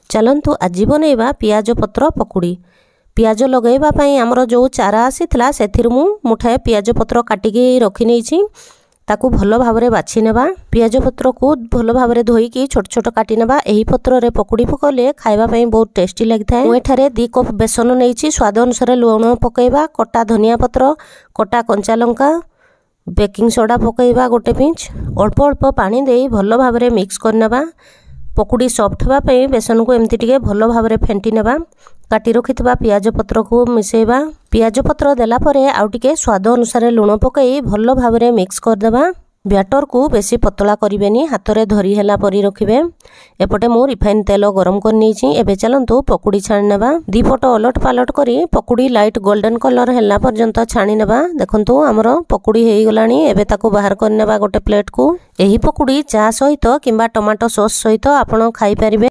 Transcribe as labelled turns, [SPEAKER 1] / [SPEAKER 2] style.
[SPEAKER 1] चलतु आज बनैबा पियाज पत्र पकुड़ी। पियाज लगैबा पई हमर जो चारा आसीथिला सेथिर मु मुठाए पियाज पत्र काटिकी रखी नेछि। ताकू भल भावरे बाछि नेबा। पियाज पत्र को भल भावरे धोईकी छोट छोट काटी नेबा। एही पत्र रे पकुड़ी पकले खाइबा पई बहुत टेस्टी लागिथाय। मु एठारे 2 कप बेसन नेछि। स्वाद अनुसार लूण पकेइबा, कटा धनिया पत्र, कटा कंचा लंका, बेकिंग सोडा पकेइबा 1 पिंच। अल्प अल्प पानी देई भल भावरे मिक्स करनेबा। पकुड़ी सॉफ्ट होबा पई बेसन को एमती टिके भल भावरे फेंटी नेबा। काटी रखिथिबा पियाज पत्र को मिसेइबा। पियाज पत्र देला परे आउ टिके स्वाद अनुसार लूण पकई भल भावरे मिक्स कर देबा। बैटर को बेसी पतला करिवेनी, हाथ रे धरी हेला परी रखिबे। एपटे मु रिफाइन तेल गरम कर नेछि। एबे चलंतु पकुड़ी छाणी नेबा। दी पट अलट पालट करी पकुड़ी लाइट गोल्डन कलर हेला पर्यंत छाणी नेबा। देखंतु हमर पकुड़ी हेई गलानी। एबे ताको बाहर कर नेबा गोटे प्लेट को। एही पकुड़ी चा सहित किंबा टमाटो सॉस सहित आपण खाई परिबे।